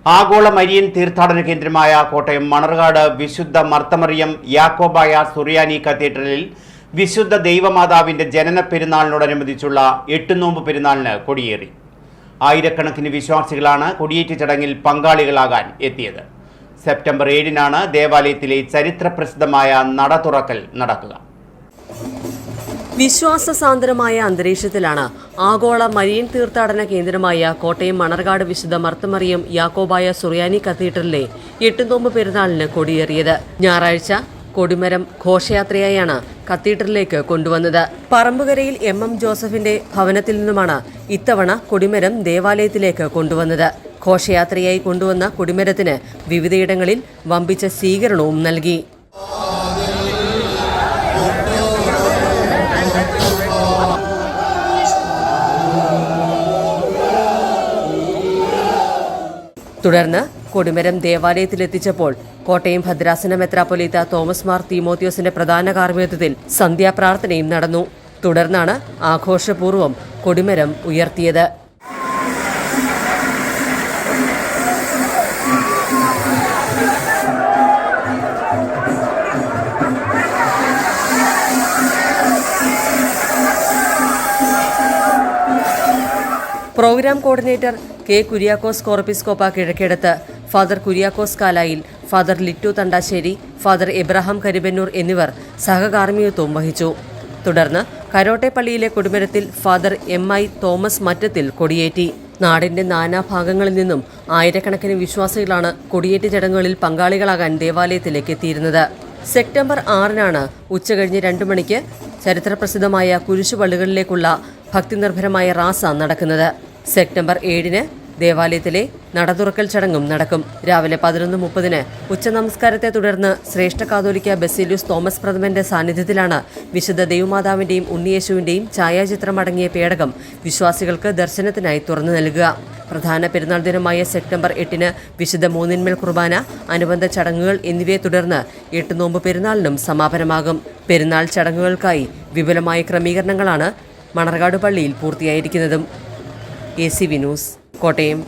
ആഗോള മരിയൻ തീർത്ഥാടന കേന്ദ്രമായ കോട്ടയം മണർകാട് വിശുദ്ധ മർത്തമറിയം യാക്കോബായ സുറിയാനി കത്തീഡ്രലിൽ വിശുദ്ധ ദൈവമാതാവിന്റെ ജനന പെരുന്നാളിനോടനുബന്ധിച്ചുള്ള 8 നോമ്പ് പെരുന്നാളിന് കൊടിയേറി. ആയിരക്കണക്കിന് വിശ്വാസികളാണ് കൊടിയേറ്റ് ചടങ്ങിൽ പങ്കാളികളാകാൻ എത്തിയത്. സെപ്റ്റംബർ 7-നാണ് ദേവാലയത്തിലെ ചരിത്രപ്രസിദ്ധമായ നട തുറക്കൽ നടക്കുക. വിശ്വാസസാന്ദ്രമായ അന്തരീക്ഷത്തിലാണ് ആഗോള മരിയൻ തീർത്ഥാടന കേന്ദ്രമായ കോട്ടയം മണർകാട് വിശുദ്ധ മർത്തമറിയം യാക്കോബായ സുറിയാനി കത്തീഡ്രലിലെ 8 നോമ്പ് പെരുന്നാളിന് കൊടിയേറിയത്. ഞായറാഴ്ച കൊടിമരം ഘോഷയാത്രയായാണ് കത്തീഡ്രലിലേക്ക് കൊണ്ടുവന്നത്. പറമ്പുകരയിൽ MM ജോസഫിന്റെ ഭവനത്തിൽ നിന്നുമാണ് ഇത്തവണ കൊടിമരം ദേവാലയത്തിലേക്ക് കൊണ്ടുവന്നത്. ഘോഷയാത്രയായി കൊണ്ടുവന്ന കൊടിമരത്തിന് വിവിധയിടങ്ങളിൽ വമ്പിച്ച സ്വീകരണവും നൽകി. തുടർന്ന് കൊടിമരം ദേവാലയത്തിലെത്തിച്ചപ്പോൾ കോട്ടയം ഭദ്രാസന മെത്രാപ്പൊലീത്ത തോമസ് മാർ തീമോത്തിയോസിന്റെ പ്രധാന കാർമ്മികത്വത്തിൽ സന്ധ്യാപ്രാർത്ഥനയും നടന്നു. തുടർന്നാണ് ആഘോഷപൂർവ്വം കൊടിമരം ഉയർത്തിയത്. പ്രോഗ്രാം കോർഡിനേറ്റർ കെ കുര്യാക്കോസ് കോർപ്പിസ്കോപ്പ Kizhakkedathu, father Kuriakose Kalayil, father Littu Thandassery, father Abraham Karibannoor എന്നിവർ സഹകാർമ്മികത്വം വഹിച്ചു. തുടർന്ന് കരോട്ടെ പള്ളിയിലെ കൊടിമരത്തിൽ ഫാദർ MI തോമസ് മറ്റത്തിൽ കൊടിയേറ്റി. നാടിന്റെ നാനാഭാഗങ്ങളിൽ നിന്നും ആയിരക്കണക്കിന് വിശ്വാസികളാണ് കൊടിയേറ്റ് ചടങ്ങുകളിൽ പങ്കാളികളാകാൻ ദേവാലയത്തിലേക്ക് എത്തിയിരുന്നത്. സെപ്റ്റംബർ 6-നാണ് ഉച്ചകഴിഞ്ഞ് 2 മണിക്ക് ചരിത്രപ്രസിദ്ധമായ കുരിശുപള്ളികളിലേക്കുള്ള ഭക്തിനിർഭരമായ റാസ നടക്കുന്നത്. സെപ്റ്റംബർ 7-ന് ദേവാലയത്തിലെ നടതുറക്കൽ ചടങ്ങും നടക്കും. രാവിലെ 11:30-ന് ഉച്ചനമസ്കാരത്തെ തുടർന്ന് ശ്രേഷ്ഠ കാതോലിക്ക ബസേലിയോസ് തോമസ് പ്രഥമന്റെ സാന്നിധ്യത്തിലാണ് വിശുദ്ധ ദൈവമാതാവിന്റെയും ഉണ്ണിയേശുവിന്റെയും ഛായാചിത്രമടങ്ങിയ പേടകം വിശ്വാസികൾക്ക് ദർശനത്തിനായി തുറന്നു നൽകുക. പ്രധാന പെരുന്നാൾ ദിനമായ സെപ്റ്റംബർ 8-ന് വിശുദ്ധ മൂന്നിന്മേൽ കുർബാന, അനുബന്ധ ചടങ്ങുകൾ എന്നിവയെ തുടർന്ന് 8 നോമ്പ് പെരുന്നാളിനും സമാപനമാകും. പെരുന്നാൾ ചടങ്ങുകൾക്കായി വിപുലമായ ക്രമീകരണങ്ങളാണ് മണർകാട് പള്ളിയിൽ പൂർത്തിയായിരിക്കുന്നതും. ACV news, Kottayam.